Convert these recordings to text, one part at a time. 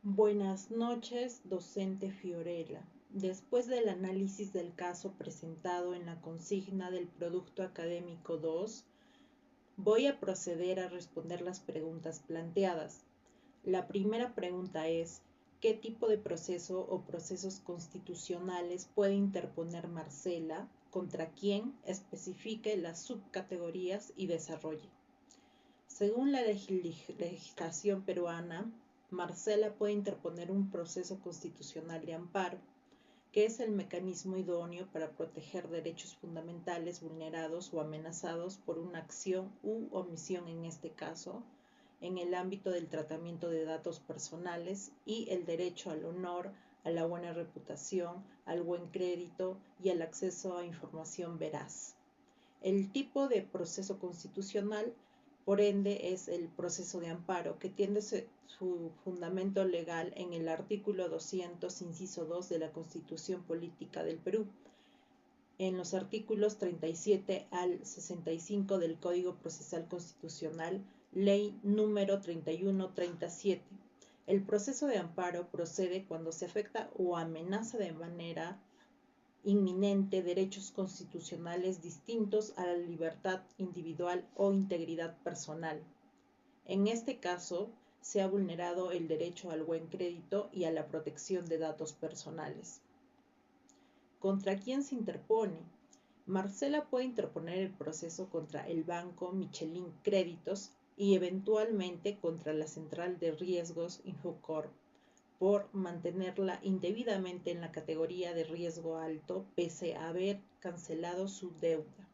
Buenas noches, docente Fiorella. Después del análisis del caso presentado en la consigna del Producto Académico 2, voy a proceder a responder las preguntas planteadas. La primera pregunta es: ¿qué tipo de proceso o procesos constitucionales puede interponer Marcela? ¿Contra quién? Especifique las subcategorías y desarrolle. Según la legislación peruana, Marcela puede interponer un proceso constitucional de amparo, que es el mecanismo idóneo para proteger derechos fundamentales vulnerados o amenazados por una acción u omisión, en este caso, en el ámbito del tratamiento de datos personales y el derecho al honor, a la buena reputación, al buen crédito y al acceso a información veraz. El tipo de proceso constitucional, por ende, es el proceso de amparo, que tiene su fundamento legal en el artículo 200, inciso 2 de la Constitución Política del Perú, en los artículos 37 al 65 del Código Procesal Constitucional, ley número 3137. El proceso de amparo procede cuando se afecta o amenaza de manera inminente derechos constitucionales distintos a la libertad individual o integridad personal. En este caso, se ha vulnerado el derecho al buen crédito y a la protección de datos personales. ¿Contra quién se interpone? Marcela puede interponer el proceso contra el banco Michelin Créditos y eventualmente contra la Central de Riesgos Infocorp por mantenerla indebidamente en la categoría de riesgo alto pese a haber cancelado su deuda.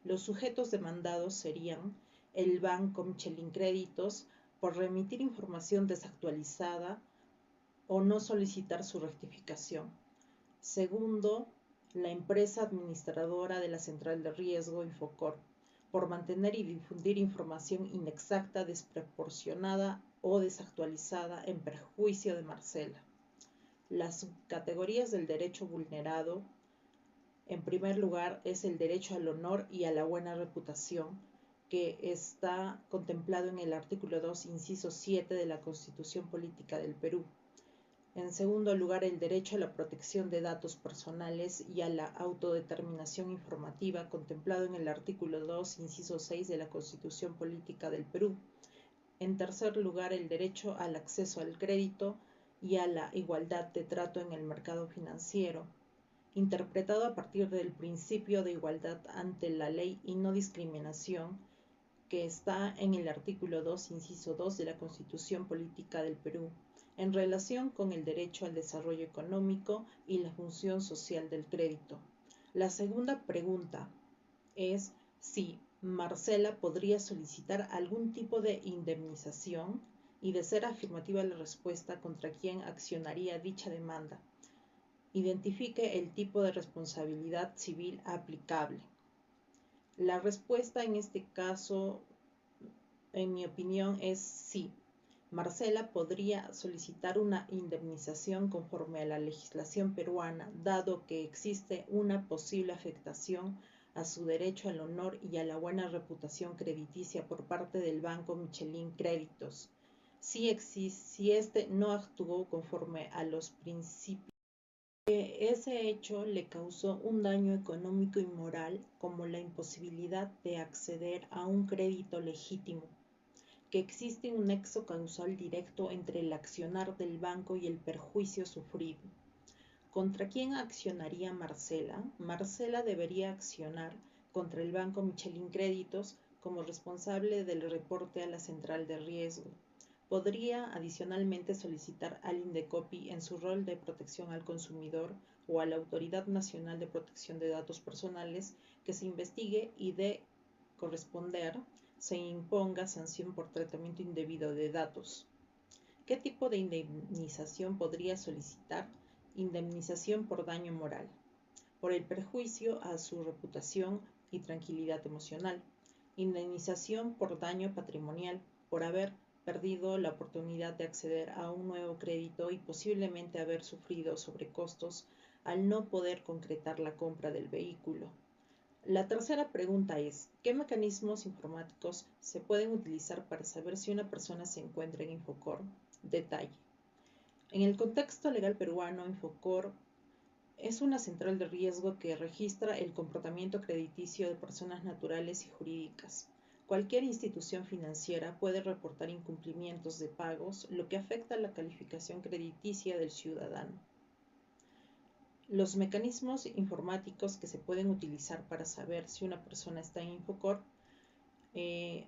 Los sujetos demandados serían el banco Michelin Créditos por remitir información desactualizada o no solicitar su rectificación. Segundo, la empresa administradora de la Central de Riesgo Infocorp por mantener y difundir información inexacta, desproporcionada o desactualizada en perjuicio de Marcela. Las subcategorías del derecho vulnerado, en primer lugar, es el derecho al honor y a la buena reputación, que está contemplado en el artículo 2, inciso 7 de la Constitución Política del Perú. En segundo lugar, el derecho a la protección de datos personales y a la autodeterminación informativa, contemplado en el artículo 2, inciso 6 de la Constitución Política del Perú. En tercer lugar, el derecho al acceso al crédito y a la igualdad de trato en el mercado financiero, interpretado a partir del principio de igualdad ante la ley y no discriminación, que está en el artículo 2, inciso 2 de la Constitución Política del Perú, en relación con el derecho al desarrollo económico y la función social del crédito. La segunda pregunta es si Marcela podría solicitar algún tipo de indemnización y, de ser afirmativa la respuesta, contra quién accionaría dicha demanda. Identifique el tipo de responsabilidad civil aplicable. La respuesta en este caso, en mi opinión, es sí. Marcela podría solicitar una indemnización conforme a la legislación peruana, dado que existe una posible afectación a su derecho al honor y a la buena reputación crediticia por parte del banco Michelin Créditos, si éste no actuó conforme a los principios. Ese hecho le causó un daño económico y moral, como la imposibilidad de acceder a un crédito legítimo, que existe un nexo causal directo entre el accionar del banco y el perjuicio sufrido. ¿Contra quién accionaría Marcela? Marcela debería accionar contra el banco Michelin Créditos como responsable del reporte a la Central de Riesgo. Podría adicionalmente solicitar al INDECOPI, en su rol de protección al consumidor, o a la Autoridad Nacional de Protección de Datos Personales, que se investigue y, de corresponder, se imponga sanción por tratamiento indebido de datos. ¿Qué tipo de indemnización podría solicitar? Indemnización por daño moral, por el perjuicio a su reputación y tranquilidad emocional. Indemnización por daño patrimonial, por haber perdido la oportunidad de acceder a un nuevo crédito y posiblemente haber sufrido sobrecostos al no poder concretar la compra del vehículo. La tercera pregunta es: ¿qué mecanismos informáticos se pueden utilizar para saber si una persona se encuentra en Infocorp? Detalle. En el contexto legal peruano, Infocor es una central de riesgo que registra el comportamiento crediticio de personas naturales y jurídicas. Cualquier institución financiera puede reportar incumplimientos de pagos, lo que afecta a la calificación crediticia del ciudadano. Los mecanismos informáticos que se pueden utilizar para saber si una persona está en Infocor.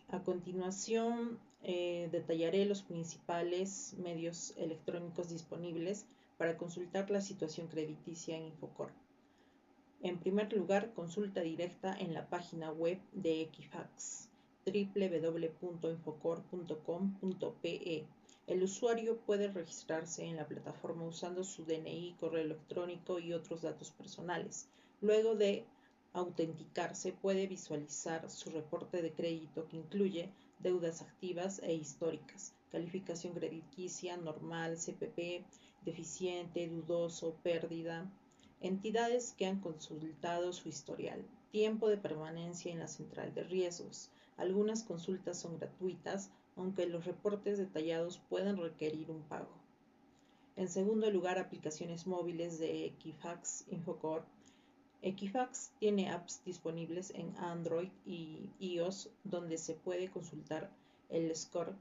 A continuación, detallaré los principales medios electrónicos disponibles para consultar la situación crediticia en Infocor. En primer lugar, consulta directa en la página web de Equifax, www.infocor.com.pe. El usuario puede registrarse en la plataforma usando su DNI, correo electrónico y otros datos personales. Luego de autenticarse, puede visualizar su reporte de crédito que incluye deudas activas e históricas, calificación crediticia, normal, CPP, deficiente, dudoso, pérdida, entidades que han consultado su historial, tiempo de permanencia en la central de riesgos. Algunas consultas son gratuitas, aunque los reportes detallados pueden requerir un pago. En segundo lugar, aplicaciones móviles de Equifax Infocor. Equifax tiene apps disponibles en Android y iOS donde se puede consultar el score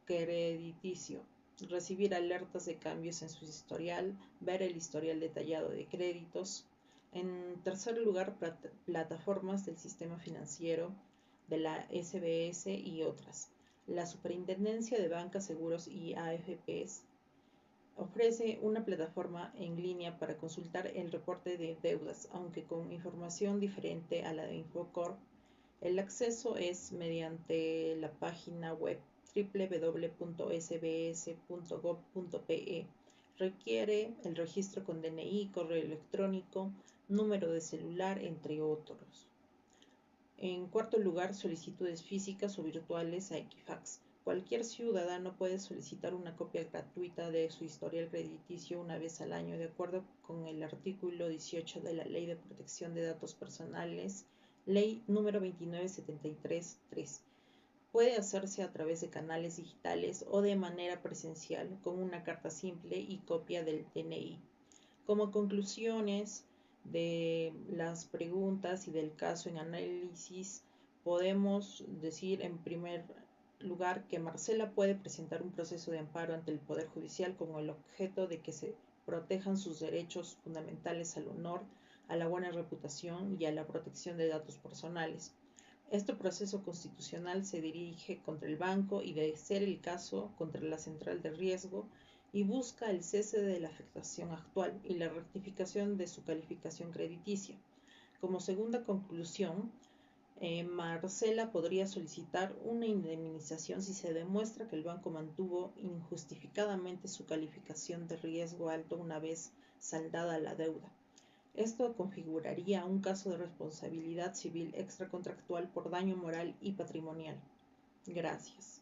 crediticio, recibir alertas de cambios en su historial, ver el historial detallado de créditos. En tercer lugar, plataformas del sistema financiero, de la SBS y otras. La Superintendencia de Bancas, Seguros y AFPs ofrece una plataforma en línea para consultar el reporte de deudas, aunque con información diferente a la de Infocor. El acceso es mediante la página web www.sbs.gov.pe. Requiere el registro con DNI, correo electrónico, número de celular, entre otros. En cuarto lugar, solicitudes físicas o virtuales a Equifax. Cualquier ciudadano puede solicitar una copia gratuita de su historial crediticio una vez al año, de acuerdo con el artículo 18 de la Ley de Protección de Datos Personales, Ley número 2973-3. Puede hacerse a través de canales digitales o de manera presencial, con una carta simple y copia del DNI. Como conclusiones de las preguntas y del caso en análisis, podemos decir en primer lugar que Marcela puede presentar un proceso de amparo ante el Poder Judicial con el objeto de que se protejan sus derechos fundamentales al honor, a la buena reputación y a la protección de datos personales. Este proceso constitucional se dirige contra el banco y, de ser el caso, contra la central de riesgo, y busca el cese de la afectación actual y la rectificación de su calificación crediticia. Como segunda conclusión, Marcela podría solicitar una indemnización si se demuestra que el banco mantuvo injustificadamente su calificación de riesgo alto una vez saldada la deuda. Esto configuraría un caso de responsabilidad civil extracontractual por daño moral y patrimonial. Gracias.